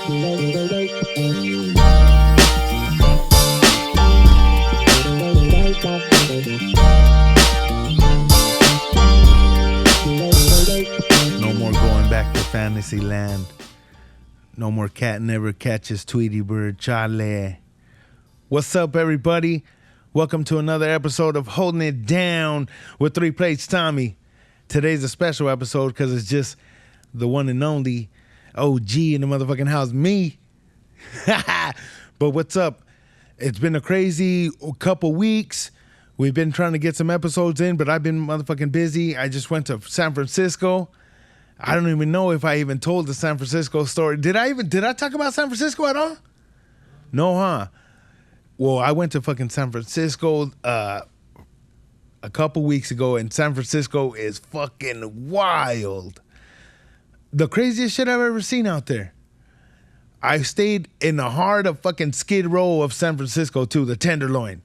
No more going back to fantasy land. No more cat never catches Tweety Bird. Charlie. What's up, everybody? Welcome to another episode of Holding It Down with 3 Plates Tommy. Today's a special episode because it's just the one and only OG in the motherfucking house, me. But what's up? It's been a crazy couple weeks. We've been trying to get some episodes in, but I've been motherfucking busy. I just went to San Francisco. I don't even know if I even told the San Francisco story. Did I talk about San Francisco at all? No, huh? Well, I went to fucking San Francisco a couple weeks ago, and San Francisco is fucking wild. The craziest shit I've ever seen out there. I stayed in the heart of fucking Skid Row of San Francisco too, the Tenderloin.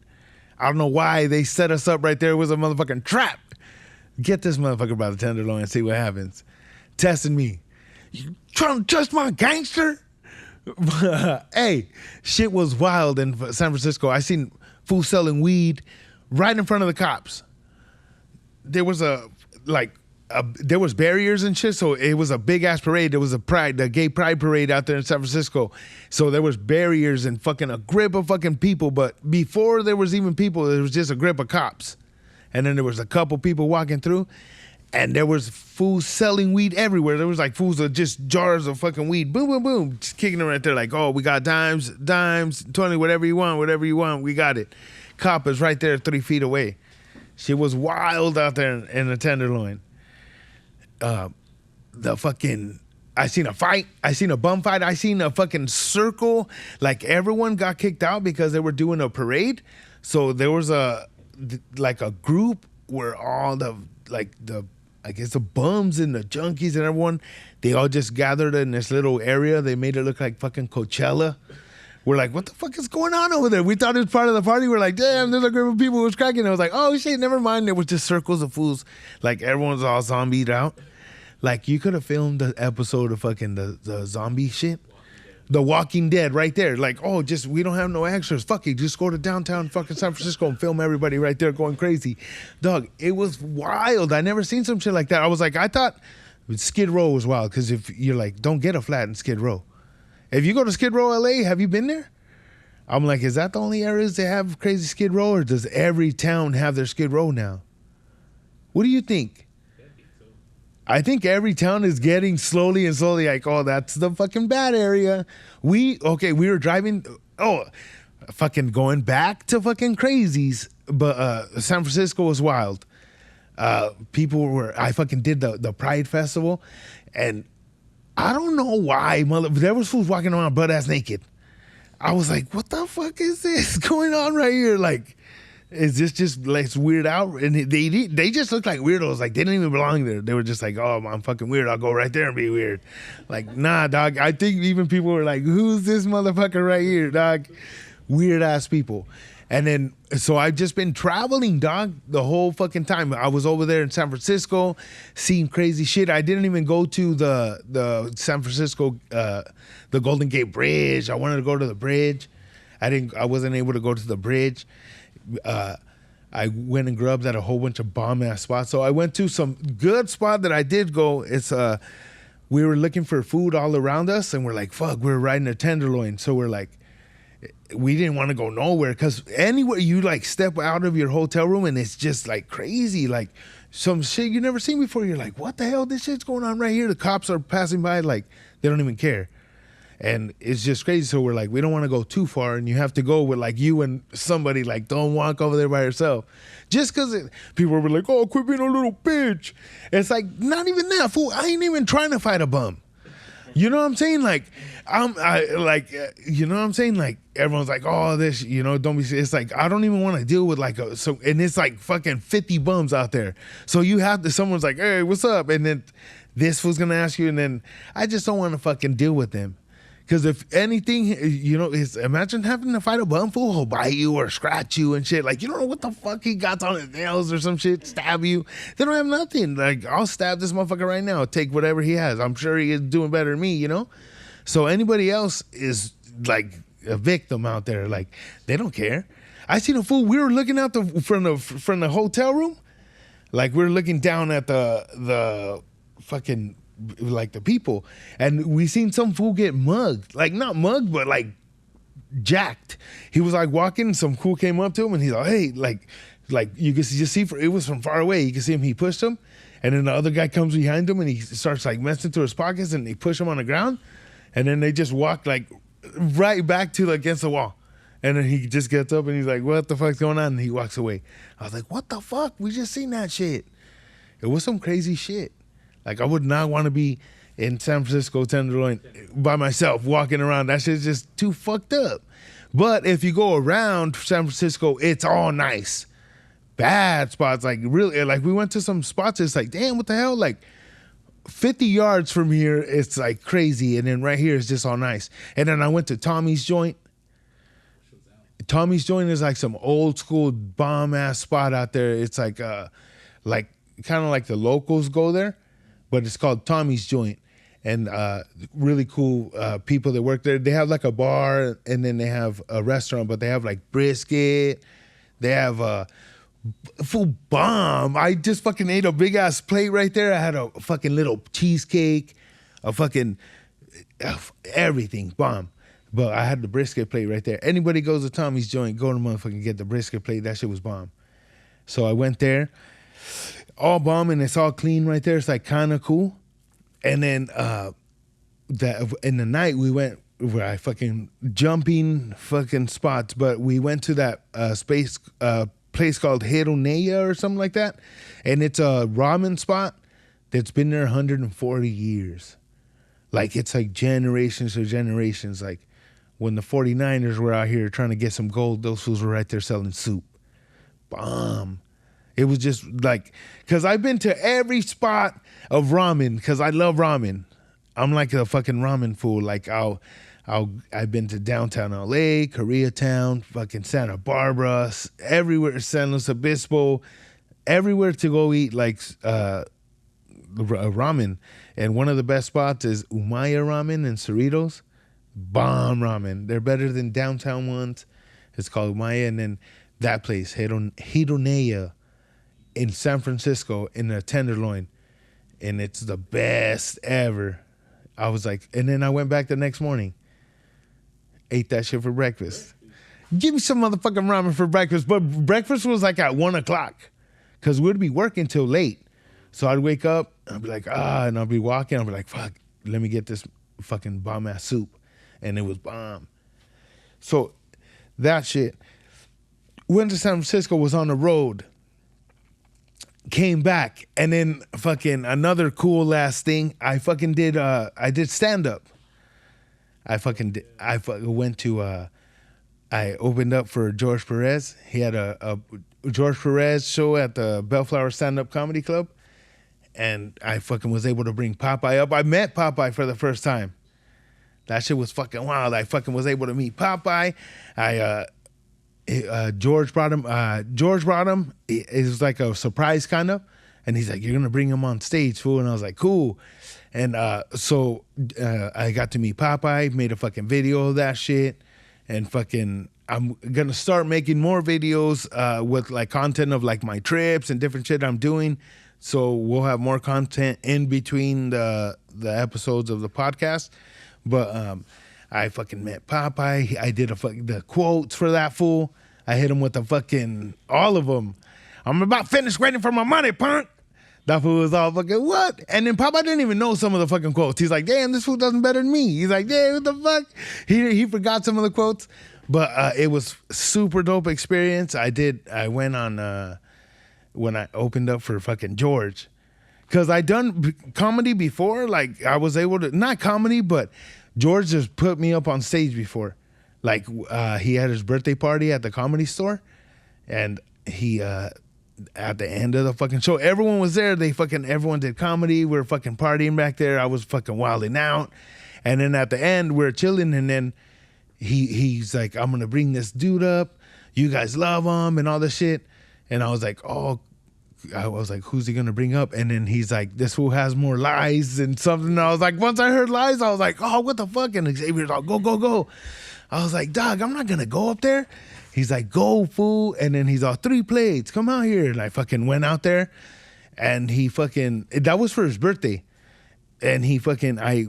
I don't know why they set us up right there. It was a motherfucking trap. Get this motherfucker by the Tenderloin and see what happens. Testing me. You trying to test my gangster? Hey, shit was wild in San Francisco. I seen fools selling weed right in front of the cops. There was there was barriers and shit, so it was a big ass parade. There was the gay pride parade out there in San Francisco. So there was barriers and fucking a grip of fucking people. But before there was even people, there was just a grip of cops. And then there was a couple people walking through, and there was fools selling weed everywhere. There was like fools with just jars of fucking weed. Boom, boom, boom. Just kicking them right there like, oh, we got dimes, 20, whatever you want, we got it. Cop is right there 3 feet away. Shit was wild out there in the Tenderloin. I seen a fight. I seen a bum fight. I seen a fucking circle. Like everyone got kicked out because they were doing a parade. So there was a group where all the bums and the junkies and everyone, they all just gathered in this little area. They made it look like fucking Coachella. We're like, what the fuck is going on over there? We thought it was part of the party. We're like, damn, there's a group of people who was cracking. I was like, oh shit, never mind. There was just circles of fools. Like everyone's all zombied out. Like you could have filmed the episode of fucking the zombie shit. The Walking Dead right there. Like, oh, we don't have no extras. Fuck it. Just go to downtown fucking San Francisco and film everybody right there going crazy. Dog, it was wild. I never seen some shit like that. I was like, I thought Skid Row was wild because if you're like, don't get a flat in Skid Row. If you go to Skid Row, LA, have you been there? I'm like, is that the only areas they have crazy Skid Row, or does every town have their Skid Row now? What do you think? I think every town is getting slowly like, oh, that's the fucking bad area. We were driving, fucking going back to fucking crazies, but San Francisco was wild. I fucking did the Pride Festival, and I don't know why, there was fools walking around butt ass naked. I was like, what the fuck is this going on right here? Like, is this just like weird out? And they just looked like weirdos. Like they didn't even belong there. They were just like, oh, I'm fucking weird. I'll go right there and be weird. Like, nah, dog. I think even people were like, who's this motherfucker right here, dog? Weird ass people. And then, so I've just been traveling, dog, the whole fucking time. I was over there in San Francisco, seeing crazy shit. I didn't even go to the San Francisco, the Golden Gate Bridge. I wanted to go to the bridge. I wasn't able to go to the bridge. I went and grubbed at a whole bunch of bomb ass spots. So I went to some good spot that I did go. It's we were looking for food all around us, and we're like, fuck, we're riding a Tenderloin. So we're like, we didn't want to go nowhere because anywhere you like step out of your hotel room and it's just like crazy, like some shit you never seen before. You're like, what the hell? This shit's going on right here. The cops are passing by, like they don't even care. And it's just crazy. So we're like, we don't want to go too far, and you have to go with like you and somebody. Like, don't walk over there by yourself. Just because people were like, oh, quit being a little bitch. It's like, not even that, fool. I ain't even trying to fight a bum. You know what I'm saying? Like, you know what I'm saying? Like, everyone's like, oh, this, don't be, it's like, I don't even want to deal with and it's like fucking 50 bums out there. So you have to, someone's like, hey, what's up? And then this fool's going to ask you, and then I just don't want to fucking deal with them. Because if anything, imagine having to fight a bum fool who'll bite you or scratch you and shit. Like, you don't know what the fuck he got on his nails or some shit, stab you. They don't have nothing. Like, I'll stab this motherfucker right now, take whatever he has. I'm sure he is doing better than me, So anybody else is like a victim out there. Like, they don't care. I seen a fool. We were looking out from the hotel room. Like, we were looking down at the fucking, like, the people. And we seen some fool get mugged. Like, not mugged, but like jacked. He was like walking, some fool came up to him and he's like, hey, like you could just see, it was from far away. You can see him, he pushed him. And then the other guy comes behind him and he starts like messing through his pockets and he push him on the ground. And then they just walk like right back to against the wall. And then he just gets up and he's like, what the fuck's going on? And he walks away. I was like, what the fuck? We just seen that shit. It was some crazy shit. Like, I would not want to be in San Francisco, Tenderloin by myself walking around. That shit's just too fucked up. But if you go around San Francisco, it's all nice. Bad spots, like really, like we went to some spots, it's like, damn, what the hell? Like 50 yards from here, it's like crazy. And then right here is just all nice. And then I went to Tommy's Joint. Tommy's Joint is like some old school bomb ass spot out there. It's like kind of like the locals go there, but it's called Tommy's Joint. And really cool people that work there. They have like a bar and then they have a restaurant, but they have like brisket. They have a full bomb. I just fucking ate a big ass plate right there. I had a fucking little cheesecake, a fucking everything bomb. But I had the brisket plate right there. Anybody goes to Tommy's Joint, go to motherfucking get the brisket plate. That shit was bomb. So I went there, all bomb, and it's all clean right there. It's like kind of cool. And then in the night we went where I fucking jumping fucking spots, but we went to that place called Hironeya or something like that, and it's a ramen spot that's been there 140 years. Like, it's like generations or generations. Like, when the 49ers were out here trying to get some gold, those fools were right there selling soup. Bomb. It was just like, because I've been to every spot of ramen because I love ramen. I'm like a fucking ramen fool. Like, I've been to downtown LA, Koreatown, fucking Santa Barbara, everywhere, San Luis Obispo, everywhere to go eat like ramen. And one of the best spots is Umaya Ramen in Cerritos. Bomb ramen. They're better than downtown ones. It's called Umaya. And then that place, Hironeya, in San Francisco, in the Tenderloin. And it's the best ever. I was like, and then I went back the next morning. Ate that shit for breakfast. Give me some motherfucking ramen for breakfast. But breakfast was like at 1 o'clock. Because we'd be working till late. So I'd wake up, I'd be like, and I'll be walking. I'll be like, fuck, let me get this fucking bomb-ass soup. And it was bomb. So that shit. Went to San Francisco, was on the road. Came back. And then fucking another cool last thing. I fucking did, I did stand-up. I went to, I opened up for George Perez. He had a George Perez show at the Bellflower Stand-Up Comedy Club. And I fucking was able to bring Popeye up. I met Popeye for the first time. That shit was fucking wild. I fucking was able to meet Popeye. George brought him. It was like a surprise kind of. And he's like, you're going to bring him on stage, fool. And I was like, cool. And so I got to meet Popeye, made a fucking video of that shit. And fucking, I'm going to start making more videos with like content of like my trips and different shit I'm doing. So we'll have more content in between the episodes of the podcast. But I fucking met Popeye. I did the quotes for that fool. I hit him with the fucking, all of them. I'm about finished waiting for my money, punk. That fool was all fucking, what? And then Popeye didn't even know some of the fucking quotes. He's like, damn, this fool does better than me. He's like, damn, what the fuck? He forgot some of the quotes. But it was super dope experience. I went on, when I opened up for fucking George. Because I done comedy before. Like, I was able to, not comedy, but George just put me up on stage before. Like, he had his birthday party at the Comedy Store. And he, at the end of the fucking show, everyone was there. Everyone did comedy. We were fucking partying back there. I was fucking wilding out. And then at the end, we're chilling. And then he's like, I'm going to bring this dude up. You guys love him and all this shit. And I was like, oh, I was like, who's he gonna bring up? And then he's like, this fool has more lies and something. And I was like, once I heard lies, I was like, oh, what the fuck? And Xavier's like, go. I was like, dog, I'm not gonna go up there. He's like, go, fool. And then he's all, 3 plates, come out here. And I fucking went out there, and he fucking, that was for his birthday. And I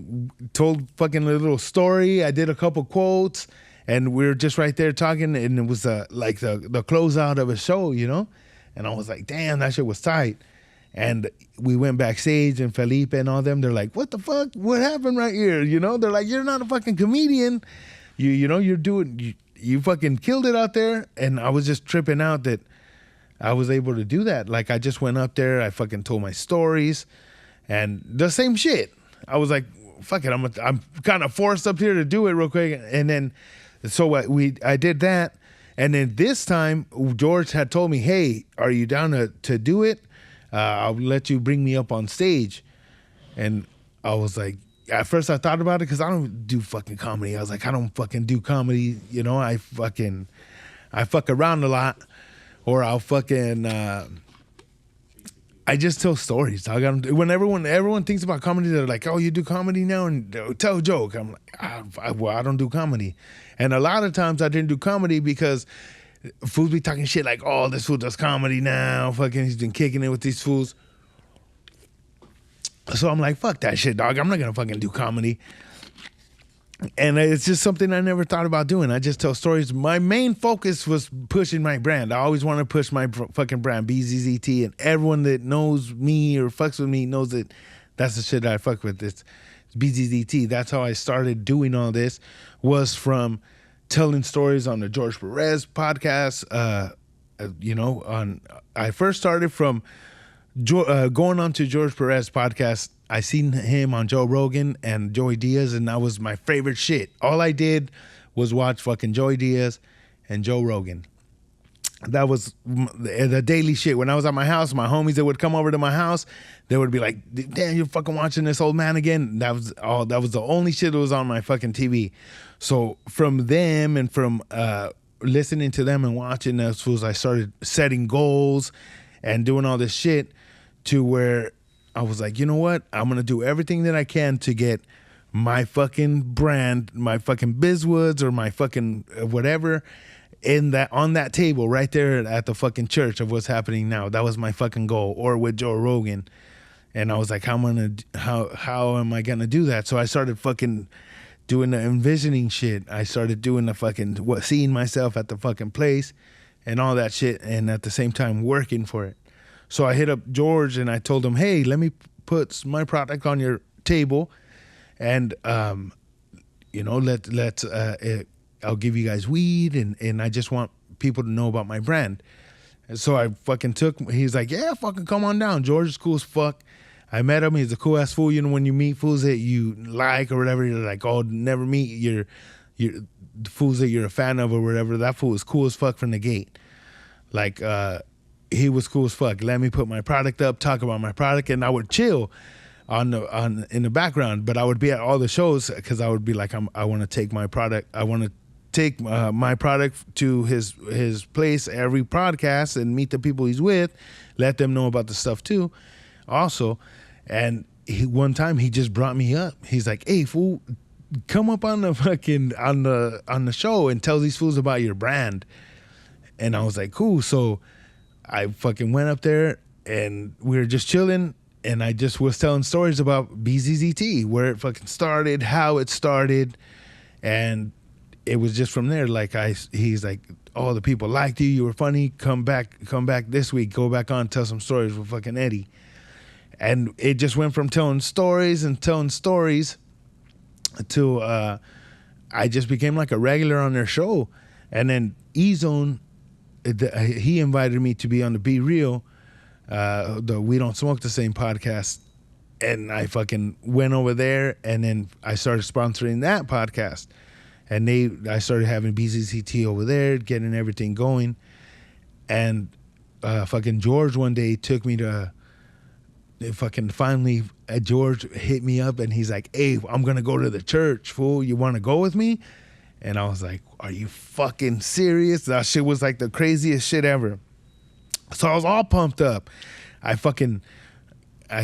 told fucking a little story. I did a couple quotes, and we were just right there talking, and it was like the closeout of a show, you know? And I was like, damn, that shit was tight. And we went backstage, and Felipe and all them, they're like, what the fuck? What happened right here? You know? They're like, you're not a fucking comedian. You know, you're doing, you fucking killed it out there. And I was just tripping out that I was able to do that. Like, I just went up there, I fucking told my stories. And the same shit. I was like, fuck it, I'm kind of forced up here to do it real quick. And then, so I did that. And then this time, George had told me, hey, are you down to do it? I'll let you bring me up on stage. And I was like, at first I thought about it because I don't do fucking comedy. I was like, I don't fucking do comedy. You know, I fuck around a lot. Or I'll fucking... I just tell stories. When everyone thinks about comedy, they're like, "Oh, you do comedy now?" And tell a joke. I'm like, well, I don't do comedy. And a lot of times I didn't do comedy because fools be talking shit like, "Oh, this fool does comedy now. Fucking, he's been kicking it with these fools." So I'm like, "Fuck that shit, dog. I'm not gonna fucking do comedy." And it's just something I never thought about doing. I just tell stories. My main focus was pushing my brand. I always want to push my fucking brand, BZZT, and everyone that knows me or fucks with me knows that that's the shit that I fuck with. It's BZZT. That's how I started doing all this, was from telling stories on the George Perez podcast. I first started from going on to George Perez podcast. I seen him on Joe Rogan and Joey Diaz, and that was my favorite shit. All I did was watch fucking Joey Diaz and Joe Rogan. That was the daily shit. When I was at my house, my homies that would come over to my house, they would be like, "Damn, you're fucking watching this old man again?" That was the only shit that was on my fucking TV. So from them and from listening to them and watching those fools, I started setting goals and doing all this shit to where I was like, you know what? I'm going to do everything that I can to get my fucking brand, my fucking Bizwoods or my fucking whatever on that table right there at the fucking church of what's happening now. That was my fucking goal, or with Joe Rogan. And I was like, how am I going to do that? So I started fucking doing the envisioning shit. I started doing the fucking seeing myself at the fucking place and all that shit, and at the same time working for it. So I hit up George and I told him, hey, let me put my product on your table, and I'll give you guys weed, and I just want people to know about my brand. And so I fucking he's like, yeah, fucking come on down. George is cool as fuck. I met him. He's a cool ass fool. You know, when you meet fools that you like or whatever, you're like, oh, never meet your the fools that you're a fan of or whatever. That fool was cool as fuck from the gate. Like, he was cool as fuck. Let me put my product up, talk about my product, and I would chill in the background. But I would be at all the shows because I would be like, I want to take my product. I want to take my product to his place every podcast and meet the people he's with, let them know about the stuff too, also. And one time he just brought me up. He's like, hey fool, come up on the fucking on the show and tell these fools about your brand. And I was like, cool. So I fucking went up there and we were just chilling, and I just was telling stories about BZZT, where it fucking started, how it started, and it was just from there. Like he's like, oh, the people liked you, you were funny, come back this week, go back on, tell some stories with fucking Eddie. And it just went from telling stories to I just became like a regular on their show. And then E-Zone, he invited me to be on the Be Real, the We Don't Smoke the Same podcast, and I fucking went over there, and then I started sponsoring that podcast, and I started having BZCT over there, getting everything going, and fucking George one day took me to fucking finally George hit me up, and he's like, hey, I'm gonna go to the church, fool, you want to go with me? And I was like, are you fucking serious? That shit was like the craziest shit ever. So I was all pumped up. I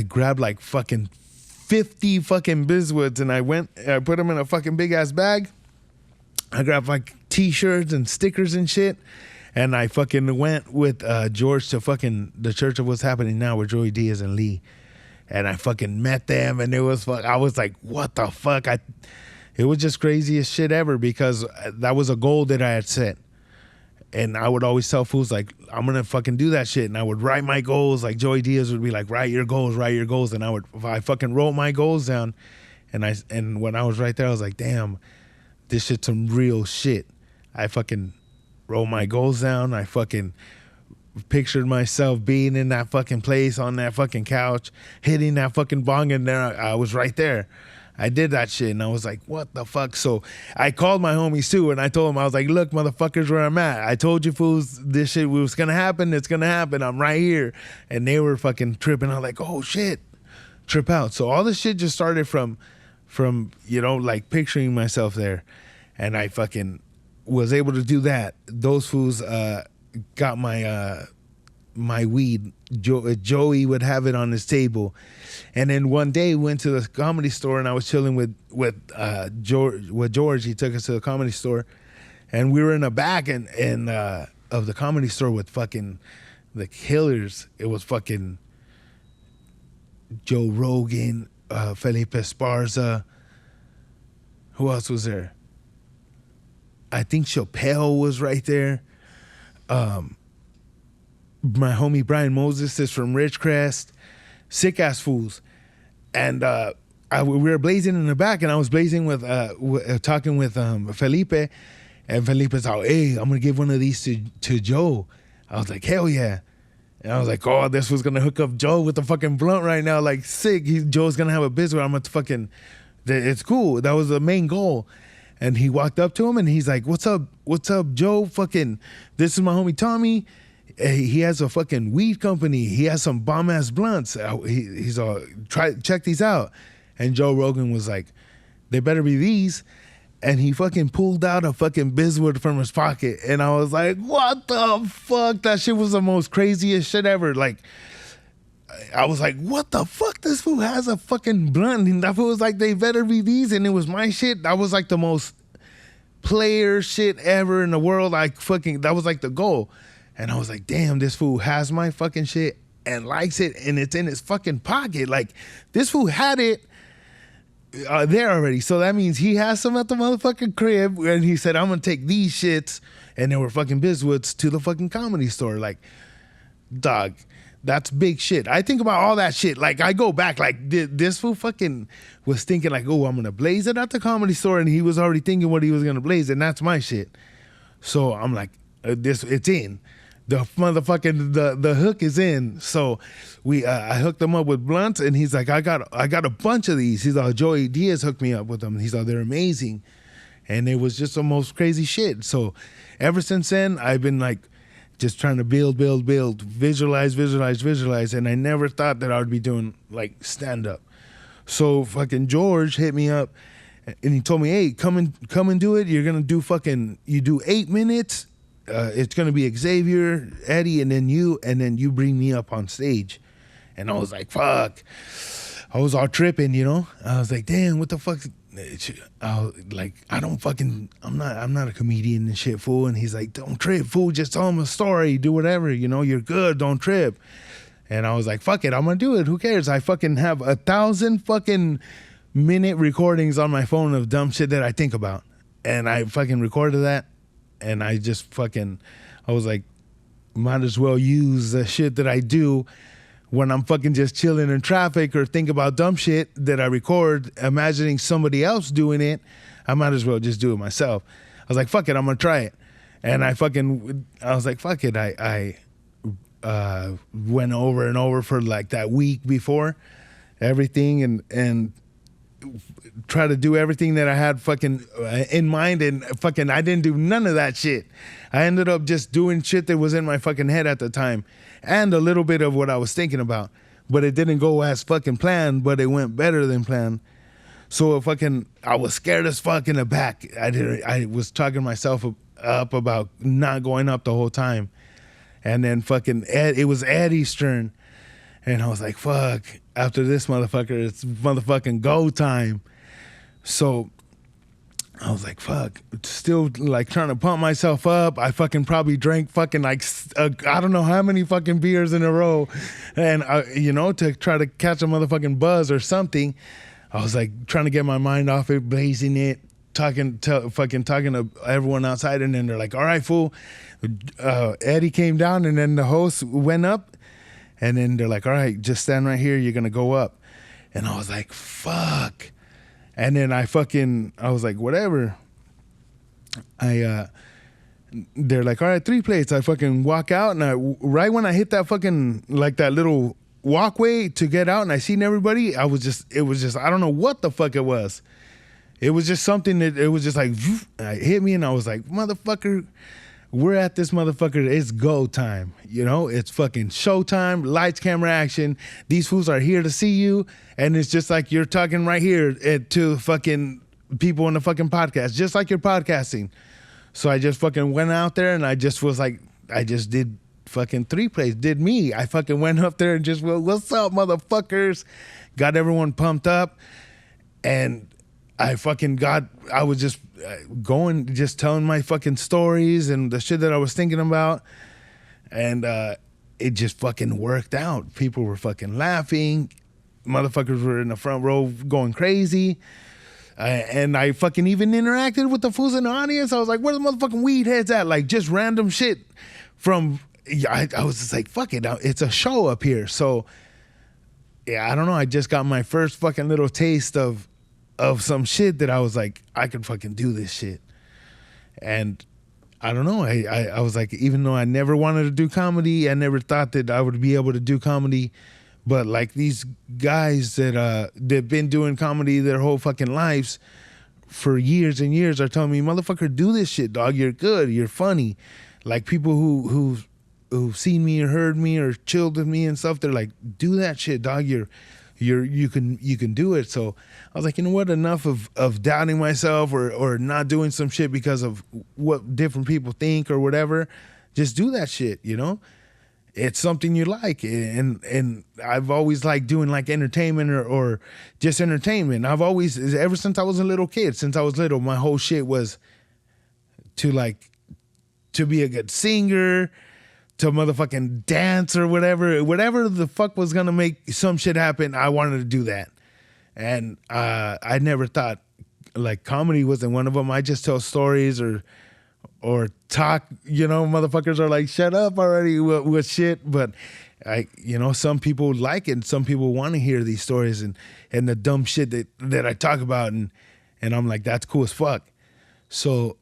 grabbed like fucking 50 fucking Biswoods and I put them in a fucking big ass bag. I grabbed like t-shirts and stickers and shit. And I fucking went with George to fucking the Church of What's Happening Now with Joey Diaz and Lee. And I fucking met them and I was like, what the fuck? It was just craziest shit ever because that was a goal that I had set. And I would always tell fools, like, I'm going to fucking do that shit. And I would write my goals. Like, Joey Diaz would be like, write your goals. And I fucking wrote my goals down. And when I was right there, I was like, damn, this shit's some real shit. I fucking wrote my goals down. I fucking pictured myself being in that fucking place on that fucking couch, hitting that fucking bong. And there I was right there. I did that shit and I was like, what the fuck? So I called my homies too and I told them, I was like, look, motherfuckers, where I'm at. I told you fools this shit was gonna happen. It's gonna happen. I'm right here. And they were fucking tripping. I was like, oh shit, trip out. So all this shit just started from, like picturing myself there. And I fucking was able to do that. Those fools got my weed. Joey would have it on his table. And then one day went to the comedy store and I was chilling with George. He took us to the comedy store and we were in the back and of the comedy store with fucking the killers. It was fucking Joe Rogan, Felipe Esparza. Who else was there? I think Chappelle was right there. My homie Brian Moses is from Ridgecrest. Sick ass fools. And we were blazing in the back and I was blazing with talking with Felipe. And Felipe's like, hey, I'm gonna give one of these to Joe. I was like, hell yeah. And I was like, oh, this was gonna hook up Joe with the fucking blunt right now. Like sick. Joe's gonna have a biz where I'm gonna fucking, it's cool. That was the main goal. And he walked up to him and he's like, what's up, Joe? Fucking, this is my homie Tommy. He has a fucking weed company. He has some bomb ass blunts. He's all, check these out. And Joe Rogan was like, they better be these. And he fucking pulled out a fucking Biswood from his pocket. And I was like, what the fuck? That shit was the most craziest shit ever. Like, I was like, what the fuck? This fool has a fucking blunt. And that fool was like, they better be these. And it was my shit. That was like the most player shit ever in the world. Like fucking, that was like the goal. And I was like, damn, this fool has my fucking shit and likes it and it's in his fucking pocket. Like, this fool had it there already. So that means he has some at the motherfucking crib. And he said, I'm going to take these shits. And they were fucking Biswoods to the fucking comedy store. Like, dog, that's big shit. I think about all that shit. Like, I go back, like, this fool fucking was thinking, like, oh, I'm going to blaze it at the comedy store. And he was already thinking what he was going to blaze. And that's my shit. So I'm like, it's in. The motherfucking the hook is in. So I hooked him up with blunts and he's like, I got a bunch of these. He's like, Joey Diaz hooked me up with them. He's like, they're amazing. And it was just the most crazy shit. So ever since then, I've been like just trying to build, visualize. And I never thought that I would be doing like stand up. So fucking George hit me up and he told me, hey, come and do it. You're gonna do you do 8 minutes. It's gonna be Xavier, Eddie, and then you bring me up on stage. And I was like, fuck. I was all tripping, I was like, damn, what the fuck? I'm not a comedian and shit, fool. And he's like, don't trip, fool. Just tell him a story, do whatever, you're good, don't trip. And I was like, fuck it, I'm gonna do it. Who cares? I fucking have 1,000 fucking minute recordings on my phone of dumb shit that I think about. And I fucking recorded that. And I just I was like, might as well use the shit that I do when I'm fucking just chilling in traffic or think about dumb shit that I record, imagining somebody else doing it. I might as well just do it myself. I was like, fuck it, I'm gonna try it. And I was like, fuck it. I went over and over for like that week before everything and try to do everything that I had fucking in mind, and fucking I didn't do none of that shit. I ended up just doing shit that was in my fucking head at the time and a little bit of what I was thinking about, but it didn't go as fucking planned, but it went better than planned. So I was scared as fuck in the back. I was talking myself up about not going up the whole time. And then fucking it was Eddie's turn. And I was like, fuck, after this motherfucker, it's motherfucking go time. So I was like, fuck, still like trying to pump myself up. I fucking probably drank fucking like, I don't know how many fucking beers in a row. And, to try to catch a motherfucking buzz or something. I was like trying to get my mind off it, blazing it, talking to everyone outside. And then they're like, all right, fool. Eddie came down and then the host went up. And then they're like, all right, just stand right here. You're going to go up. And I was like, fuck. And then I was like, whatever. They're like, all right, 3 plates. I fucking walk out. And right when I hit that fucking, like that little walkway to get out and I seen everybody, it was just, I don't know what the fuck it was. It was just something that, it was just like, it hit me and I was like, motherfucker, we're at this motherfucker. It's go time. It's fucking showtime, lights, camera, action. These fools are here to see you. And it's just like you're talking right here to fucking people on the fucking podcast, just like you're podcasting. So I just fucking went out there and I just was like, I just did fucking 3 plays, did me. I fucking went up there and just, well, what's up, motherfuckers? Got everyone pumped up. And I was just going, just telling my fucking stories and the shit that I was thinking about. And it just fucking worked out. People were fucking laughing. Motherfuckers were in the front row going crazy. And I fucking even interacted with the fools in the audience. I was like, where the motherfucking weed heads at? Like just random shit from, I was just like, fuck it. It's a show up here. So yeah, I don't know. I just got my first fucking little taste of some shit that I was like, I could fucking do this shit. And I don't know. I was like, even though I never wanted to do comedy, I never thought that I would be able to do comedy. But like these guys that been doing comedy their whole fucking lives for years and years are telling me, motherfucker, do this shit, dog. You're good. You're funny. Like people who've seen me or heard me or chilled with me and stuff, they're like, do that shit, dog. You can do it. So I was like, you know what? Enough of doubting myself or not doing some shit because of what different people think or whatever. Just do that shit, It's something you like. And I've always liked doing like entertainment or just entertainment. I've always, ever since I was a little kid, my whole shit was to be a good singer, to motherfucking dance or whatever the fuck was gonna make some shit happen. I wanted to do that. And I never thought like comedy wasn't one of them. I just tell stories or talk, motherfuckers are like, shut up already with shit. But some people like it and some people want to hear these stories and the dumb shit that I talk about. And I'm like, that's cool as fuck. So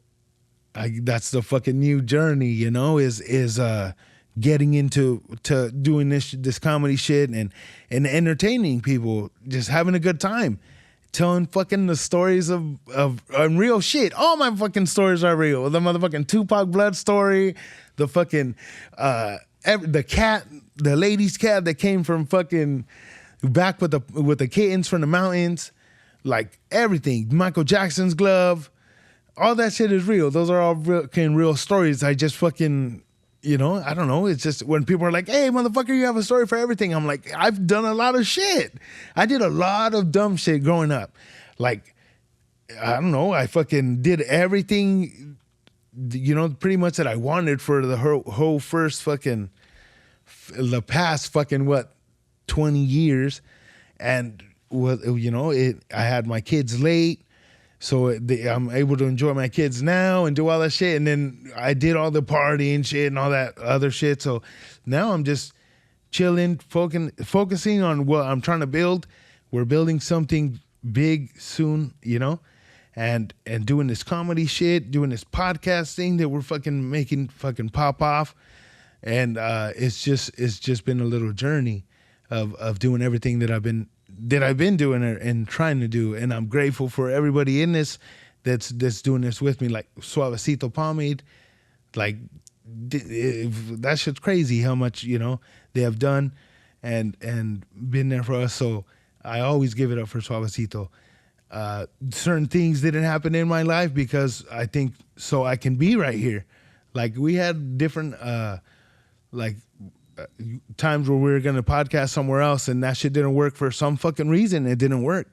that's the fucking new journey, is getting into doing this comedy shit and entertaining people, just having a good time. Telling fucking the stories of real shit. All my fucking stories are real. The motherfucking Tupac blood story, the fucking the cat, the lady's cat that came from fucking back with the kittens from the mountains, like everything. Michael Jackson's glove, all that shit is real. Those are all real stories. I just fucking, I don't know. It's just when people are like, hey, motherfucker, you have a story for everything. I'm like, I've done a lot of shit. I did a lot of dumb shit growing up. Like, I don't know. I fucking did everything, pretty much that I wanted for the whole first fucking, the past fucking, 20 years. And, I had my kids late. So I'm able to enjoy my kids now and do all that shit. And then I did all the partying shit and all that other shit. So now I'm just chilling, focusing on what I'm trying to build. We're building something big soon, and doing this comedy shit, doing this podcast thing that we're fucking making fucking pop off. And it's just been a little journey of doing everything that I've been doing and trying to do. And I'm grateful for everybody in this that's doing this with me, like Suavecito Pomade. Like, that shit's crazy how much, they have done and been there for us. So I always give it up for Suavecito. Certain things didn't happen in my life because I think so I can be right here. Like, we had different like times where we were gonna podcast somewhere else and that shit didn't work for some fucking reason. It didn't work.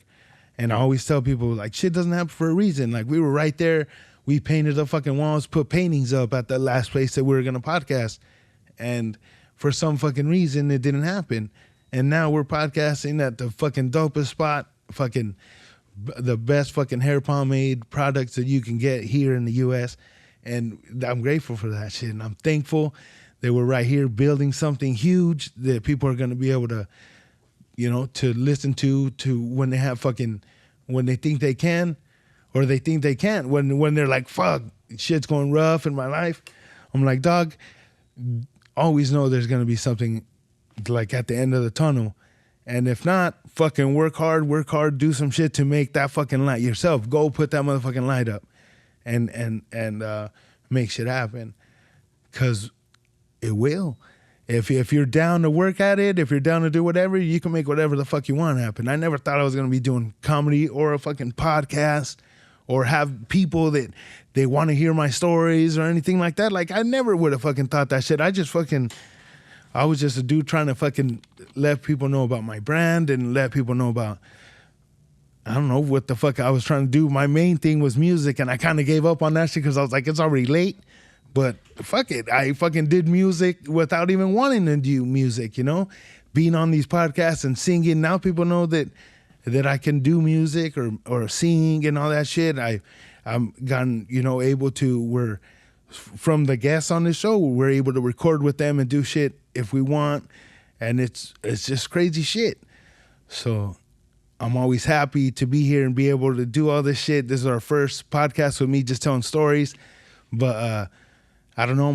And I always tell people, like, shit doesn't happen for a reason. Like, we were right there. We painted the fucking walls, put paintings up at the last place that we were going to podcast. And for some fucking reason, it didn't happen. And now we're podcasting at the fucking dopest spot, fucking the best fucking hair pomade products that you can get here in the U.S. And I'm grateful for that shit. And I'm thankful that we're right here building something huge that people are going to be able to, you know, to listen to when they have fucking, when they think they can or they think they can't. When they're like, fuck, shit's going rough in my life. I'm like, dog, always know there's going to be something like at the end of the tunnel. And if not, fucking work hard, do some shit to make that fucking light yourself. Go put that motherfucking light up and make shit happen. 'Cause it will. If you're down to work at it, if you're down to do whatever, you can make whatever the fuck you want happen. I never thought I was going to be doing comedy or a fucking podcast or have people that they want to hear my stories or anything like that. Like, I never would have fucking thought that shit. I was just a dude trying to fucking let people know about my brand and let people know about, I don't know what the fuck I was trying to do. My main thing was music, and I kind of gave up on that shit because I was like, it's already late. But fuck it, I fucking did music without even wanting to do music, you know? Being on these podcasts and singing, now people know that I can do music or sing and all that shit. I'm gotten, you know, able to, from the guests on the show, we're able to record with them and do shit if we want. And it's just crazy shit. So I'm always happy to be here and be able to do all this shit. This is our first podcast with me just telling stories. But, I don't know.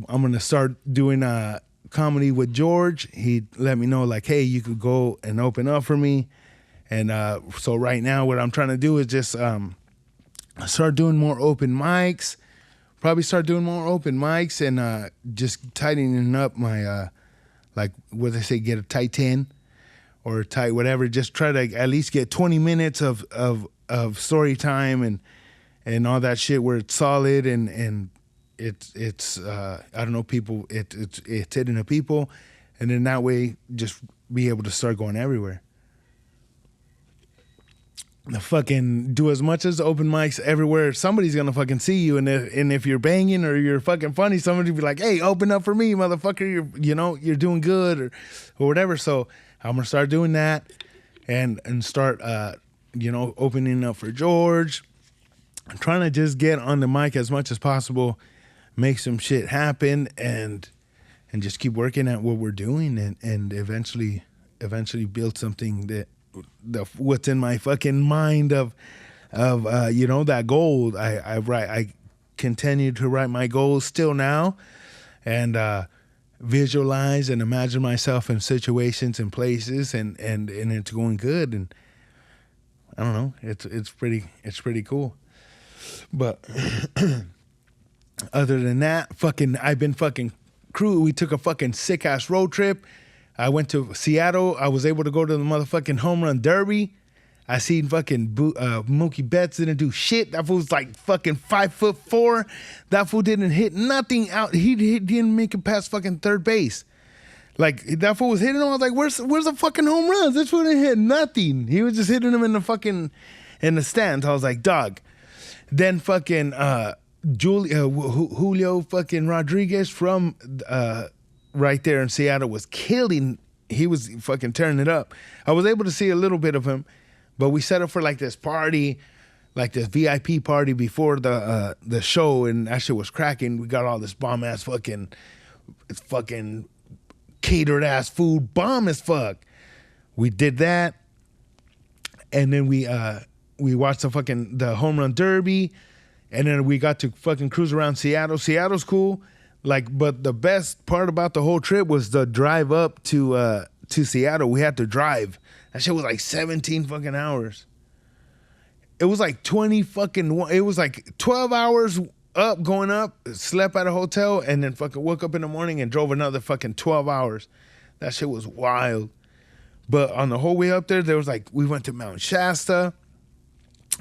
I'm gonna start doing comedy with George. He let me know, like, hey, you could go and open up for me. And so right now, what I'm trying to do is just start doing more open mics. Probably start doing more open mics and just tightening up my like what they say, get a tight 10 or tight whatever. Just try to at least get 20 minutes of story time and all that shit where it's solid and it's I don't know, people, it's hitting the people, and then that way just be able to start going everywhere. The fucking do as much as open mics everywhere. Somebody's gonna fucking see you, and if you're banging or you're fucking funny, somebody be like, hey, open up for me, motherfucker. You're doing good or whatever. So I'm gonna start doing that and start opening up for George. I'm trying to just get on the mic as much as possible, make some shit happen, and just keep working at what we're doing, and eventually build something that what's in my fucking mind of that goal. I continue to write my goals still now, and visualize and imagine myself in situations and places, and it's going good, and I don't know, it's pretty cool. But other than that, I've been fucking crew. We took a fucking sick ass road trip. I went to Seattle. I was able to go to the motherfucking home run derby. I seen fucking Mookie Betts didn't do shit. That fool's like fucking 5'4". That fool didn't hit nothing out. He didn't make it past fucking third base. Like, that fool was hitting him. I was like, where's the fucking home runs? This fool didn't hit nothing. He was just hitting him in the stands. I was like, dog. Then fucking Julio fucking Rodriguez from right there in Seattle was killing. He was fucking tearing it up. I was able to see a little bit of him, but we set up for like this party, like this VIP party before the show, and that shit was cracking. We got all this bomb ass fucking catered ass food, bomb as fuck. We did that, and then we watched the home run derby, and then we got to fucking cruise around Seattle. Seattle's cool. Like, but the best part about the whole trip was the drive up to Seattle. We had to drive. That shit was like 17 fucking hours. It was like 12 hours up, going up, slept at a hotel, and then fucking woke up in the morning and drove another fucking 12 hours. That shit was wild. But on the whole way up there was like, we went to Mount Shasta.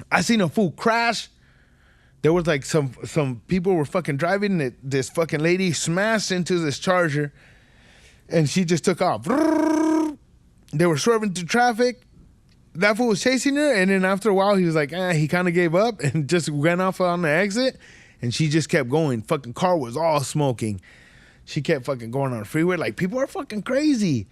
I seen a fool crash. There was like some people were fucking driving. This fucking lady smashed into this Charger, And she just took off. They were swerving through traffic. That fool was chasing her, and then after a while, he was like, he kind of gave up and just ran off on the exit, and she just kept going. Fucking car was all smoking. She kept fucking going on the freeway. Like, people are fucking crazy.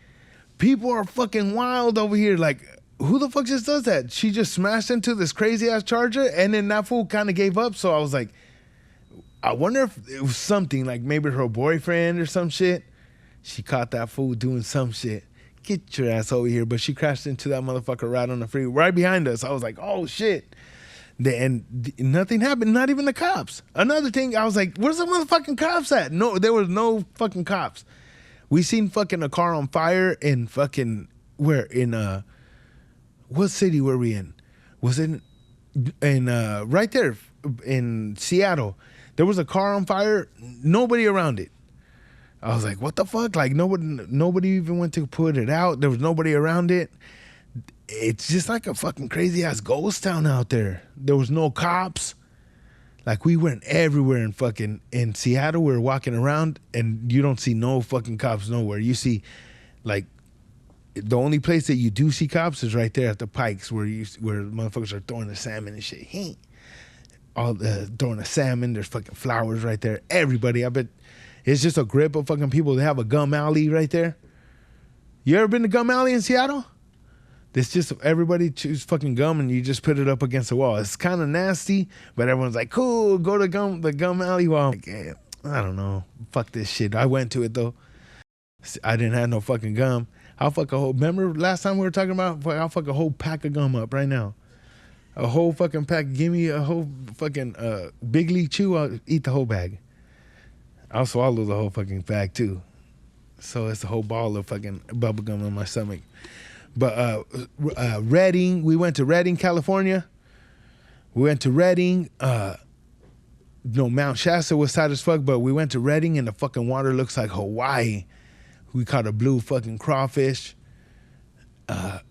People are fucking wild over here. Like, who the fuck just does that? She just smashed into this crazy-ass Charger, and then that fool kind of gave up, so I was like, I wonder if it was something, like maybe her boyfriend or some shit. She caught that fool doing some shit. Get your ass over here. But she crashed into that motherfucker right on the freeway, right behind us. I was like, oh, shit. And nothing happened, not even the cops. Another thing, I was like, where's the motherfucking cops at? No, there was no fucking cops. We seen fucking a car on fire in fucking, where? In, what city were we in? Was it in right there in Seattle. There was a car on fire, nobody around it. I was like, what the fuck? Like, nobody even went to put it out. There was nobody around it. It's just like a fucking crazy ass ghost town out there. There was no cops. Like, we went everywhere in Seattle. We were walking around and you don't see no fucking cops nowhere. You see, like, the only place that you do see cops is right there at the Pikes where motherfuckers are throwing the salmon and shit. Throwing the salmon. There's fucking flowers right there. Everybody, I bet it's just a grip of fucking people. They have a gum alley right there. You ever been to Gum Alley in Seattle? It's just everybody chews fucking gum and you just put it up against the wall. It's kind of nasty, but everyone's like, cool, go to the gum alley. Well, I'm like, yeah, I don't know. Fuck this shit. I went to it though. I didn't have no fucking gum. I'll fuck a whole, remember last time we were talking about, I'll fuck a whole pack of gum up right now. A whole fucking pack. Give me a whole fucking Big League Chew. I'll eat the whole bag. I'll swallow the whole fucking bag too. So it's a whole ball of fucking bubble gum in my stomach. But Redding, we went to Redding, California. We went to Redding. Mount Shasta was tight as fuck, but we went to Redding and the fucking water looks like Hawaii. We caught a blue fucking crawfish.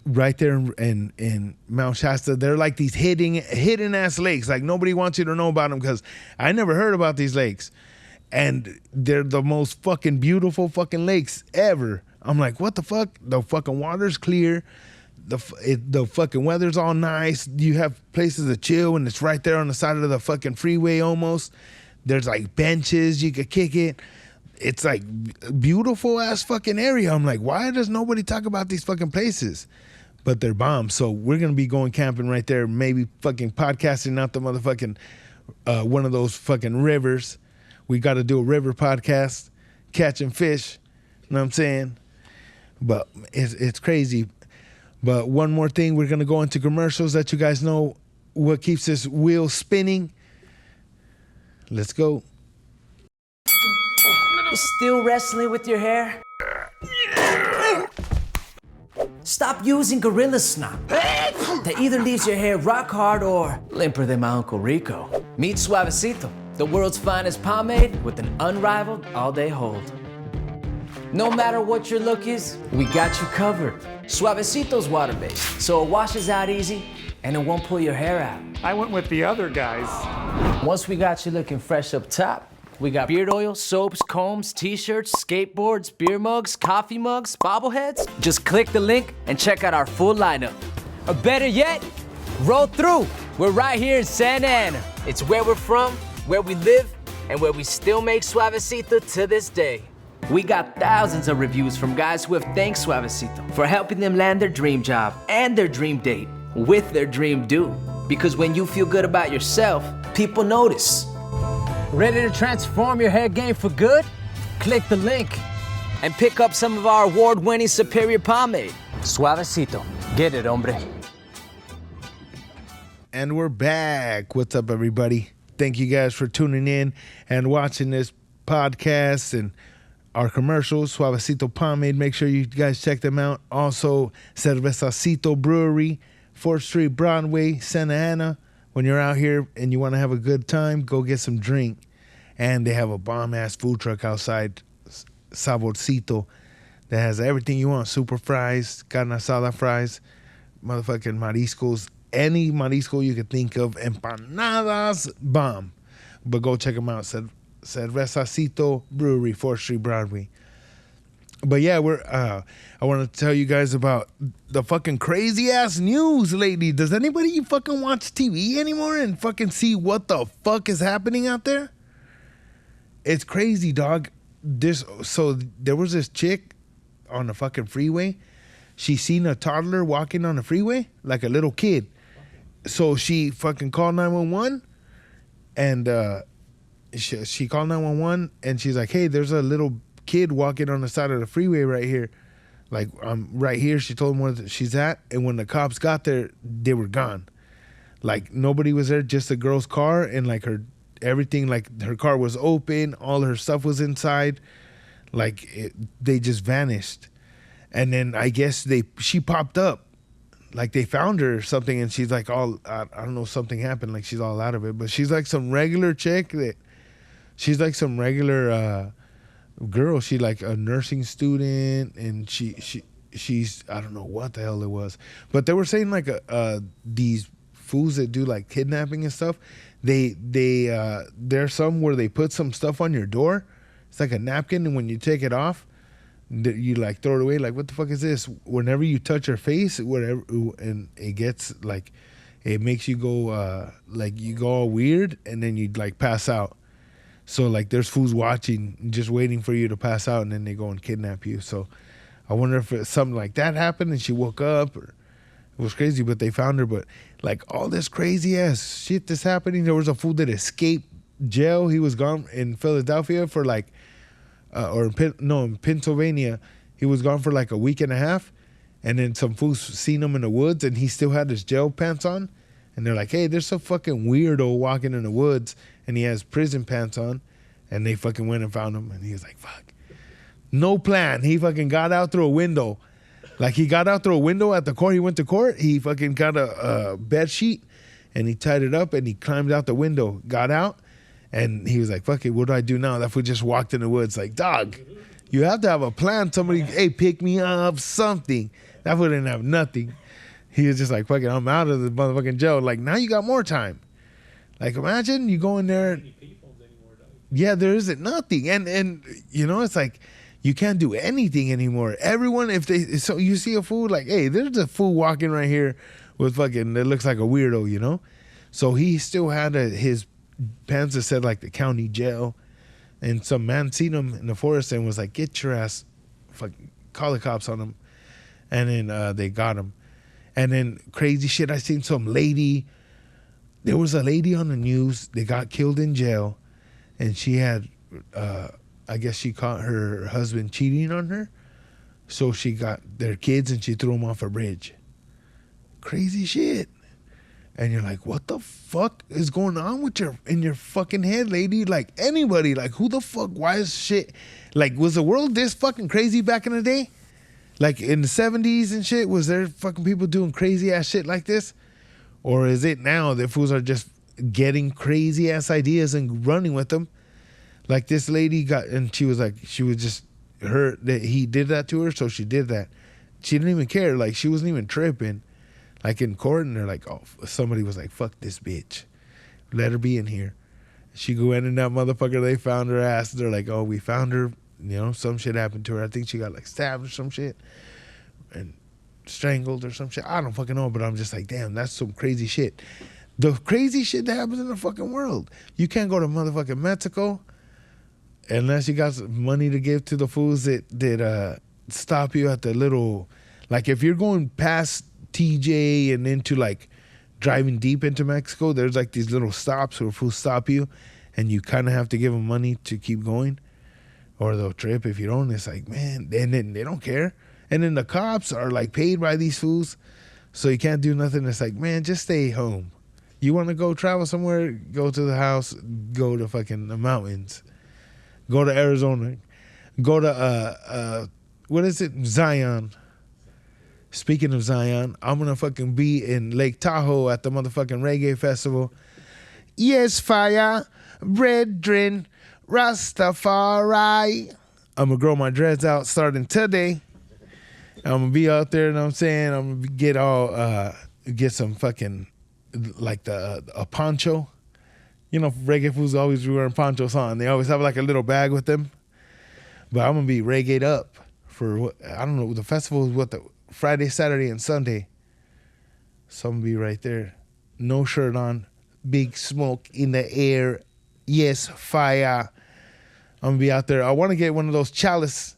Right there in Mount Shasta, they're like these hidden ass lakes. Like, nobody wants you to know about them because I never heard about these lakes, and they're the most fucking beautiful fucking lakes ever. I'm like, what the fuck? The fucking water's clear, the fucking weather's all nice. You have places to chill, and it's right there on the side of the fucking freeway almost. There's like benches you could kick it. It's like beautiful ass fucking area. I'm like, why does nobody talk about these fucking places? But they're bombs. So we're gonna be going camping right there, maybe fucking podcasting out the motherfucking one of those fucking rivers. We got to do a river podcast, catching fish. You know what I'm saying? But it's crazy. But one more thing, we're gonna go into commercials, let you guys know what keeps this wheel spinning. Let's go. Still wrestling with your hair? Stop using Gorilla Snot. That either leaves your hair rock hard or limper than my Uncle Rico. Meet Suavecito, the world's finest pomade with an unrivaled all-day hold. No matter what your look is, we got you covered. Suavecito's water-based, so it washes out easy and it won't pull your hair out. I went with the other guys. Once we got you looking fresh up top, we got beard oil, soaps, combs, t-shirts, skateboards, beer mugs, coffee mugs, bobbleheads. Just click the link and check out our full lineup. Or better yet, roll through. We're right here in Santa Ana. It's where we're from, where we live, and where we still make Suavecito to this day. We got thousands of reviews from guys who have thanked Suavecito for helping them land their dream job and their dream date with their dream dude. Because when you feel good about yourself, people notice. Ready to transform your hair game for good? Click the link and pick up some of our award-winning Superior Pomade. Suavecito. Get it, hombre. And we're back. What's up, everybody? Thank you guys for tuning in and watching this podcast and our commercials. Suavecito Pomade. Make sure you guys check them out. Also, Cervecito Brewery, 4th Street, Broadway, Santa Ana. When you're out here and you want to have a good time, go get some drink. And they have a bomb-ass food truck outside, Saborcito, that has everything you want. Super fries, carne asada fries, motherfucking mariscos, any marisco you could think of, empanadas, bomb. But go check them out, Cervecito Brewery, 4th Street, Broadway. But yeah, I want to tell you guys about the fucking crazy ass news lately. Does anybody fucking watch TV anymore and fucking see what the fuck is happening out there? It's crazy, dog. So there was this chick on the fucking freeway. She seen a toddler walking on the freeway like a little kid. So she fucking called 911 and she called 911 and she's like, hey, there's a little kid walking on the side of the freeway right here. Like, I'm right here. She told them where she's at. And when the cops got there, they were gone. Like, nobody was there, just the girl's car and like everything, like her car was open. All her stuff was inside. Like, they just vanished. And then I guess she popped up. Like, they found her or something, and she's like all, I don't know, something happened. Like, she's all out of it. But she's like some regular chick she's like some regular girl. She like a nursing student, and she's, I don't know what the hell it was. But they were saying like these fools that do like kidnapping and stuff, there's some where they put some stuff on your door. It's like a napkin, and when you take it off, you like throw it away. Like, what the fuck is this? Whenever you touch her face, whatever, and it gets like, it makes you go like you go all weird, and then you like pass out. So like there's fools watching, just waiting for you to pass out, and then they go and kidnap you. So I wonder if something like that happened and she woke up, or it was crazy, but they found her. But like all this crazy ass shit that's happening. There was a fool that escaped jail. He was gone in Philadelphia for like, in Pennsylvania. He was gone for like a week and a half, and then some fools seen him in the woods, and he still had his jail pants on. And they're like, hey, there's some fucking weirdo walking in the woods, and he has prison pants on. And they fucking went and found him, and he was like, fuck. No plan. He fucking got out through a window. Like, he got out through a window at the court. He went to court. He fucking got a bed sheet, and he tied it up, and he climbed out the window, got out, and he was like, fuck it, what do I do now? That fool just walked in the woods. Like, dog, you have to have a plan. Somebody, hey, pick me up, something. That fool didn't have nothing. He was just like, fuck it, I'm out of the motherfucking jail. Like, now you got more time. Like, imagine you go in there. Yeah, there isn't nothing. And you know, it's like, you can't do anything anymore. Everyone, so you see a fool, like, hey, there's a fool walking right here with fucking, that looks like a weirdo, you know? So he still had his pants that said like the county jail. And some man seen him in the forest and was like, get your ass, fucking call the cops on him. And then they got him. And then crazy shit, I seen some lady. There was a lady on the news. They got killed in jail. And she had, I guess she caught her husband cheating on her. So she got their kids and she threw them off a bridge. Crazy shit. And you're like, what the fuck is going on in your fucking head, lady? Like, anybody, like, who the fuck, why is shit, like, was the world this fucking crazy back in the day? Like, in the 70s and shit, was there fucking people doing crazy ass shit like this? Or is it now that fools are just getting crazy ass ideas and running with them? Like, this lady got, and she was just, that he did that to her, so she did that. She didn't even care. Like, she wasn't even tripping. Like, in court, and they're like, oh, somebody was like, fuck this bitch. Let her be in here. She go in and that motherfucker, they found her ass. They're like, oh, we found her. You know, some shit happened to her. I think she got like stabbed or some shit and strangled or some shit. I don't fucking know, but I'm just like, damn, that's some crazy shit. The crazy shit that happens in the fucking world. You can't go to motherfucking Mexico unless you got some money to give to the fools that stop you at the little, like, if you're going past TJ and into like driving deep into Mexico, there's like these little stops where fools stop you and you kind of have to give them money to keep going. Or they'll trip if you don't. It's like, man, and then they don't care. And then the cops are like paid by these fools, so you can't do nothing. It's like, man, just stay home. You want to go travel somewhere, go to the house, go to fucking the mountains, go to Arizona, go to, what is it, Zion. Speaking of Zion, I'm going to fucking be in Lake Tahoe at the motherfucking reggae festival. Yes, fire, brethren, Rastafari. I'm going to grow my dreads out starting today. I'm going to be out there, you know what I'm saying? I'm going to get some fucking, like a poncho. You know, reggae fools always wearing ponchos on. They always have like a little bag with them. But I'm going to be reggae'd up for what, I don't know. The festival is what, the Friday, Saturday, and Sunday. So I'm gonna be right there, no shirt on, big smoke in the air. Yes, fire. I'm gonna be out there. I want to get one of those chalice.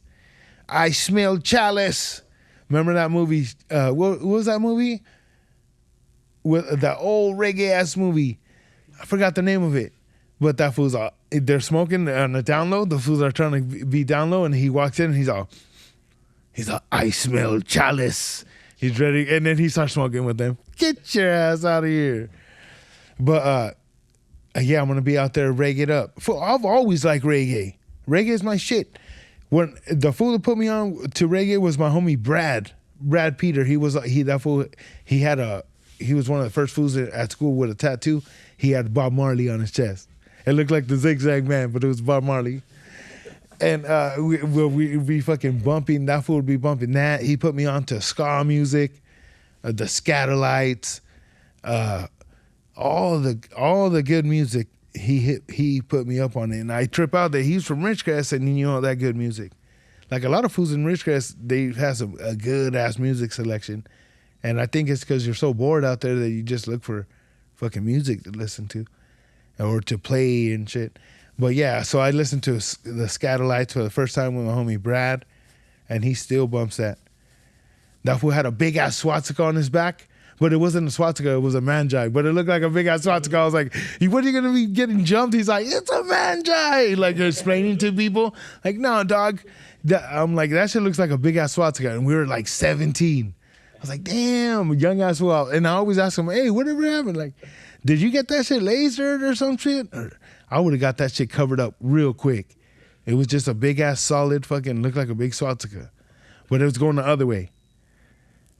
I smell chalice. Remember that movie? What was that movie? With that old reggae ass movie. I forgot the name of it. But that fool's they're smoking on the down low. The fools are trying to be down low, and he walks in and he's all, I smell chalice. He's ready, and then he starts smoking with them. Get your ass out of here. But yeah, I'm gonna be out there reggae it up. I've always liked reggae. Reggae is my shit. When the fool that put me on to reggae was my homie Brad Peter. He was one of the first fools at school with a tattoo. He had Bob Marley on his chest. It looked like the Zigzag Man, but it was Bob Marley. And we'd be fucking bumping. That fool would be bumping that. He put me on to ska music, the Scatterlights, all the good music. He put me up on it, and I trip out that he's from Ridgecrest, and you know that good music. Like a lot of fools in Ridgecrest, they have a good ass music selection, and I think it's because you're so bored out there that you just look for fucking music to listen to, or to play and shit. But yeah, so I listened to the Scatterlights for the first time with my homie Brad, and he still bumps that. That fool had a big ass swastika on his back, but it wasn't a swastika, it was a manjai. But it looked like a big ass swastika. I was like, what are you gonna be getting jumped? He's like, it's a manjai. Like explaining to people, like, no, dog. I'm like, that shit looks like a big ass swastika, and we were like 17. I was like, damn, young ass fool. And I always ask him, hey, whatever happened? Like, did you get that shit lasered or some shit? Or I would have got that shit covered up real quick. It was just a big ass solid fucking, looked like a big swastika. But it was going the other way.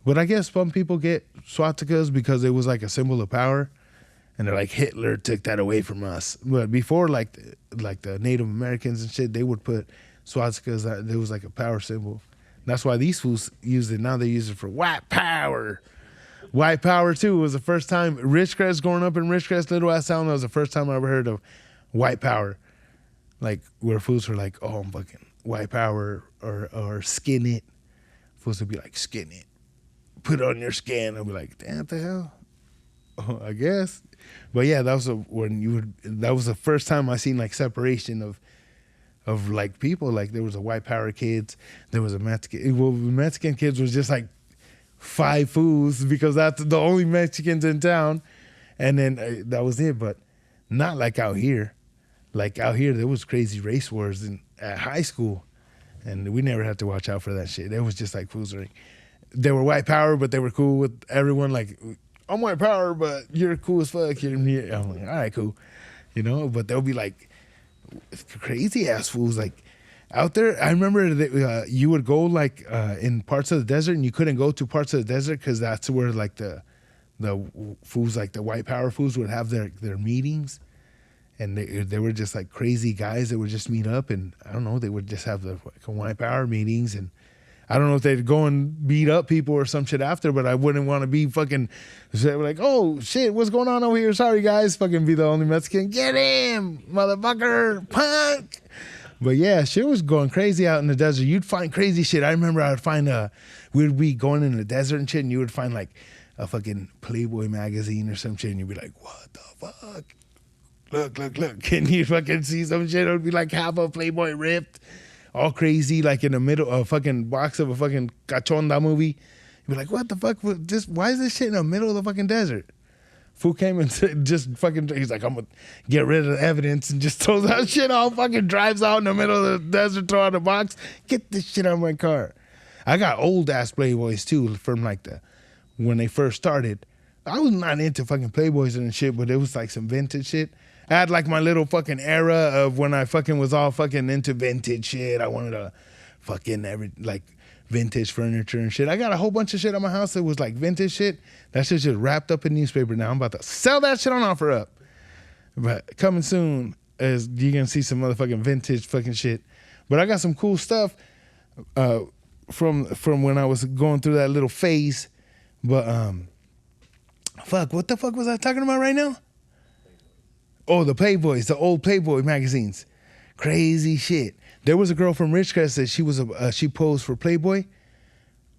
But I guess some people get swastikas because it was like a symbol of power. And they're like, Hitler took that away from us. But before, like the Native Americans and shit, they would put swastikas, it was like a power symbol. That's why these fools use it. Now they use it for white power. White power, too, was the first time. Ridgecrest, growing up in Ridgecrest, little ass town, that was the first time I ever heard of white power. Like, where fools were like, oh, I'm fucking white power, or skin it. Fools would be like, skin it. Put it on your skin. I'd be like, damn, what the hell? Oh, I guess. But yeah, that was the first time I seen like separation of like people. Like there was a white power kids, there was a Mexican. Well, Mexican kids was just like 5 fools because that's the only Mexicans in town, and then that was it. But not like out here. Like out here, there was crazy race wars at high school, and we never had to watch out for that shit. It was just like fools. They were white power, but they were cool with everyone. Like, I'm white power, but you're cool as fuck. I'm like, all right, cool. You know, but they'll be like crazy ass fools. Like out there, I remember that you would go like in parts of the desert, and you couldn't go to parts of the desert because that's where like the fools, like the white power fools, would have their meetings. And they were just like crazy guys that would just meet up, and I don't know, they would just have the white power meetings, and I don't know if they'd go and beat up people or some shit after, but I wouldn't want to be fucking like, oh shit, what's going on over here? Sorry guys, fucking be the only Mexican. Get him, motherfucker, punk. But yeah, shit was going crazy out in the desert. You'd find crazy shit. I remember I would find we'd be going in the desert and shit, and you would find like a fucking Playboy magazine or some shit, and you'd be like, what the fuck? Look. Can you fucking see some shit? It would be like half a Playboy ripped, all crazy, like in the middle of a fucking box of a fucking cachonda movie. You'd be like, what the fuck? Why is this shit in the middle of the fucking desert? Fool came and just fucking, he's like, I'm going to get rid of the evidence, and just throws that shit all fucking drives out in the middle of the desert, throw out the box, get this shit out of my car. I got old ass Playboys too from like when they first started. I was not into fucking Playboys and shit, but it was like some vintage shit. I had like my little fucking era of when I fucking was all fucking into vintage shit. I wanted to fucking like vintage furniture and shit. I got a whole bunch of shit at my house that was like vintage shit. That shit's just wrapped up in newspaper now. I'm about to sell that shit on offer up. But coming soon, as you're gonna see some motherfucking vintage fucking shit. But I got some cool stuff from when I was going through that little phase. But fuck, what the fuck was I talking about right now? Oh, the Playboys, the old Playboy magazines. Crazy shit. There was a girl from Ridgecrest that she posed for Playboy.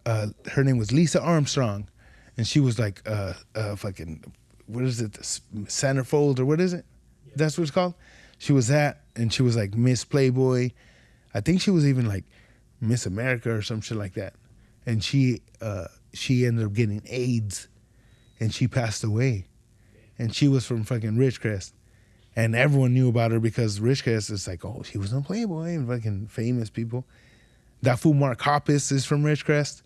Her name was Lisa Armstrong, and she was like fucking, what is it, centerfold or what is it? Yeah. That's what it's called. She was that, and she was like Miss Playboy. I think she was even like Miss America or some shit like that. And she ended up getting AIDS, and she passed away. And she was from fucking Ridgecrest. And everyone knew about her because Ridgecrest is like, oh, she was on Playboy and fucking famous people. That fool Mark Hoppus is from Ridgecrest.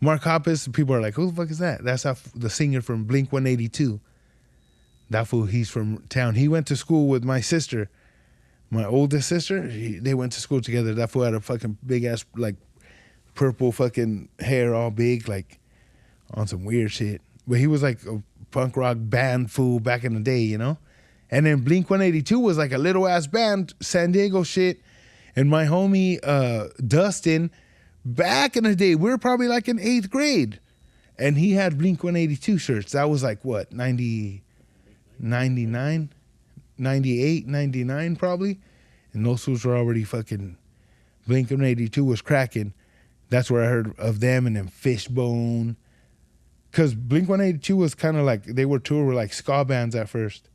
Mark Hoppus, people are like, who the fuck is that? That's the singer from Blink-182. That fool, he's from town. He went to school with my sister, my oldest sister. They went to school together. That fool had a fucking big ass, like, purple fucking hair, all big, like, on some weird shit. But he was like a punk rock band fool back in the day, you know? And then Blink-182 was like a little ass band, San Diego shit. And my homie Dustin, back in the day, we were probably like in 8th grade. And he had Blink-182 shirts. That was like what, 99, 98, 99 probably. And those fools were already fucking, Blink-182 was cracking. That's where I heard of them, and then Fishbone. Because Blink-182 was kind of like, they were like ska bands at first.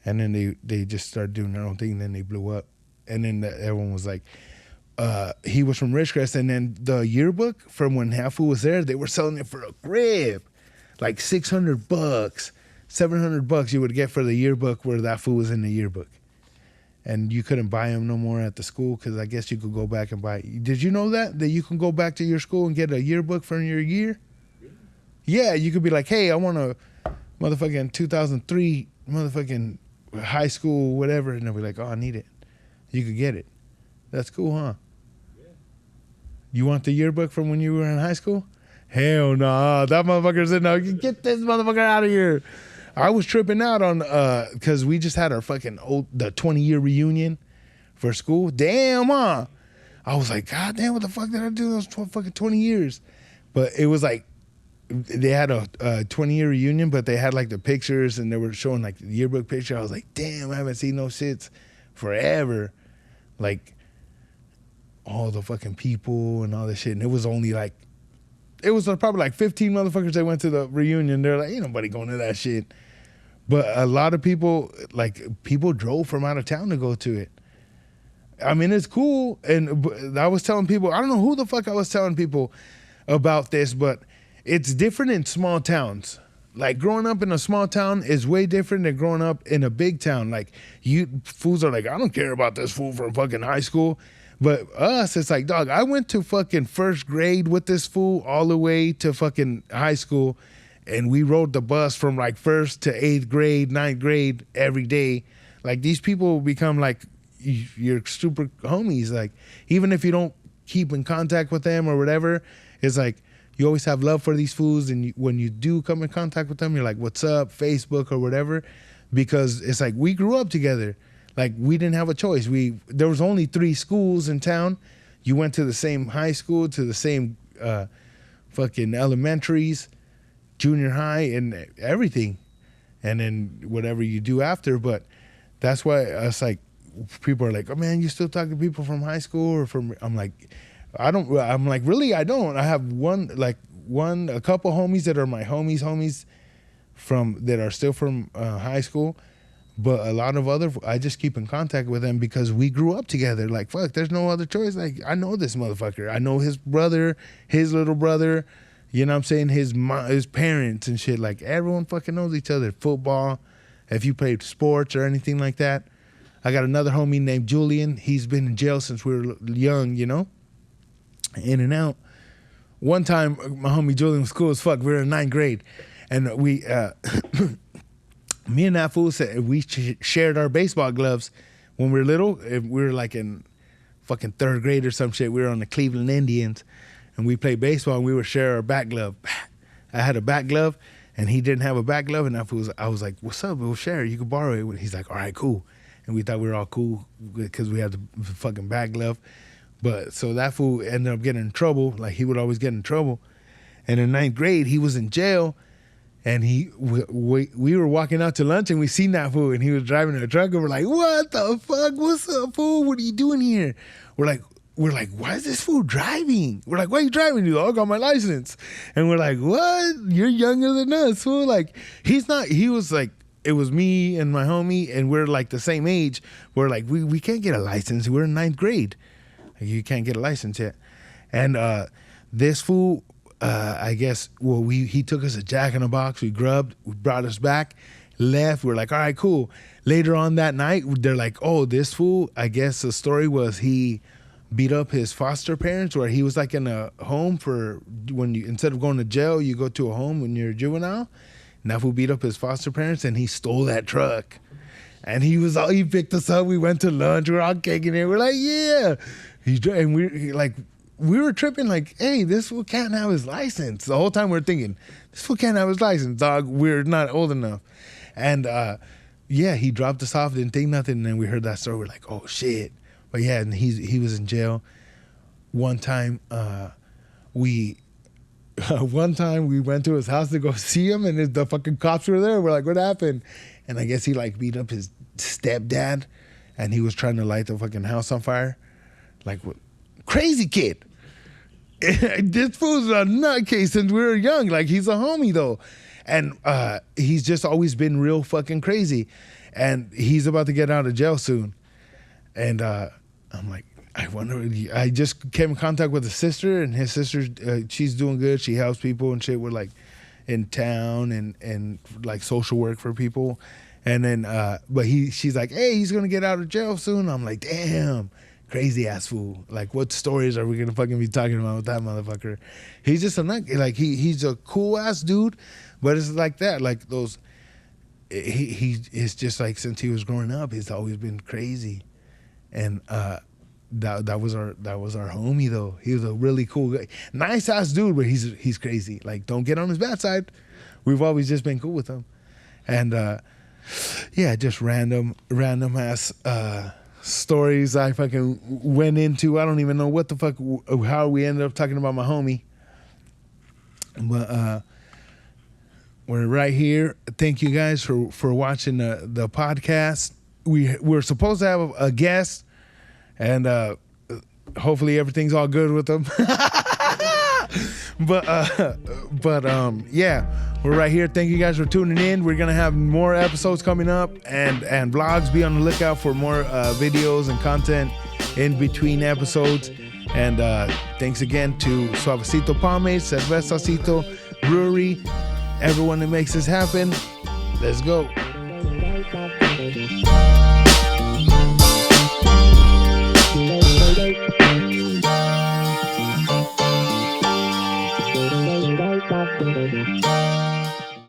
And then they just started doing their own thing, and then they blew up. And then everyone was like, he was from Ridgecrest. And then the yearbook from when Halfoo was there, they were selling it for a grip. Like $600, $700 you would get for the yearbook where that fool was in the yearbook. And you couldn't buy them no more at the school because I guess you could go back and buy it. Did you know that you can go back to your school and get a yearbook from your year? Really? Yeah, you could be like, hey, I want a motherfucking 2003 motherfucking high school, whatever. And they'll be like, oh, I need it. You could get it. That's cool, huh? Yeah. You want the yearbook from when you were in high school? Hell no. That motherfucker's in there. Get this motherfucker out of here. I was tripping out on, because we just had our fucking the 20-year reunion for school. Damn, huh? I was like, God damn, what the fuck did I do those fucking 20 years? But it was like, they had a 20-year reunion, but they had like the pictures, and they were showing like the yearbook picture. I was like, damn, I haven't seen those shits forever. Like, all the fucking people and all this shit. And it was only like, it was probably like 15 motherfuckers that went to the reunion. They're like, ain't nobody going to that shit. But a lot of people, like, people drove from out of town to go to it. I mean, it's cool. And I was telling people, I don't know who the fuck I was telling people about this, but it's different in small towns. Like, growing up in a small town is way different than growing up in a big town. Like, you fools are like, I don't care about this fool from fucking high school. But us, it's like, dog, I went to fucking first grade with this fool all the way to fucking high school. And we rode the bus from like 1st to 8th grade, 9th grade every day. Like, these people become like your super homies. Like, even if you don't keep in contact with them or whatever, it's like you always have love for these fools. And when you do come in contact with them, you're like, what's up, Facebook or whatever. Because it's like we grew up together. Like, we didn't have a choice. There was only 3 schools in town. You went to the same high school, to the same fucking elementaries, junior high, and everything, and then whatever you do after. But that's why it's like, people are like, oh man, you still talk to people from high school or from, I'm like, I don't. I'm like, really, I don't. I have a couple homies that are my homies that are still from high school. But a lot of I just keep in contact with them because we grew up together. Like, fuck, there's no other choice. Like, I know this motherfucker. I know his brother, his little brother, you know what I'm saying? His parents and shit. Like, everyone fucking knows each other. Football, if you played sports or anything like that. I got another homie named Julian. He's been in jail since we were young, you know? In and out. One time, my homie Julian was cool as fuck. We were in 9th grade. And we... me and that fool said we shared our baseball gloves when we were little. We were like in fucking 3rd grade or some shit. We were on the Cleveland Indians, and we played baseball, and we would share our back glove. I had a back glove, and he didn't have a back glove, and I was like, what's up? We'll share. You can borrow it. He's like, all right, cool. And we thought we were all cool because we had the fucking back glove. But so that fool ended up getting in trouble. Like, he would always get in trouble. And in 9th grade, he was in jail. And we were walking out to lunch and we seen that fool and he was driving a truck and we're like, what the fuck? What's up, fool? What are you doing here? We're like, why is this fool driving? We're like, why are you driving? He's like, I got my license. And we're like, what? You're younger than us, fool. Like, he was like, it was me and my homie and we're like the same age. We're like, we can't get a license. We're in 9th grade. Like, you can't get a license yet. And this fool, I guess, he took us a Jack in the Box. We grubbed, we brought us back, left. We're like, all right, cool. Later on that night, they're like, oh, this fool, I guess the story was he beat up his foster parents, where he was like in a home for when you, instead of going to jail, you go to a home when you're a juvenile. And that fool beat up his foster parents and he stole that truck. And he picked us up. We went to lunch. We're all kicking it. We're like, yeah. We were tripping like, hey, this fool can't have his license. The whole time we're thinking, this fool can't have his license, dog. We're not old enough. And he dropped us off, didn't think nothing. And then we heard that story. We're like, oh, shit. But yeah, and he was in jail. One time we went to his house to go see him and the fucking cops were there. We're like, what happened? And I guess he like beat up his stepdad and he was trying to light the fucking house on fire. Like, what? Crazy kid. This fool's a nutcase since we were young. Like, he's a homie though. And he's just always been real fucking crazy. And he's about to get out of jail soon. And I'm like, I wonder, I just came in contact with his sister, and his sister, she's doing good. She helps people and shit. We're like in town and like social work for people. And then, but she's like, hey, he's going to get out of jail soon. I'm like, damn. Crazy ass fool. Like, what stories are we gonna fucking be talking about with that motherfucker? He's just he's a cool ass dude, but it's like that. Like those, it's just like since he was growing up, he's always been crazy, and that was our homie though. He was a really cool guy, nice ass dude, but he's crazy. Like, don't get on his bad side. We've always just been cool with him, and just random ass. Stories I fucking went into. I don't even know what the fuck, how we ended up talking about my homie. But we're right here. Thank you guys for watching the podcast. We're supposed to have a guest, and hopefully everything's all good with them. But we're right here. Thank you guys for tuning in. We're gonna have more episodes coming up and vlogs. Be on the lookout for more videos and content in between episodes. And thanks again to Suavecito Pomade, Cervezasito Brewery, everyone that makes this happen. Let's go.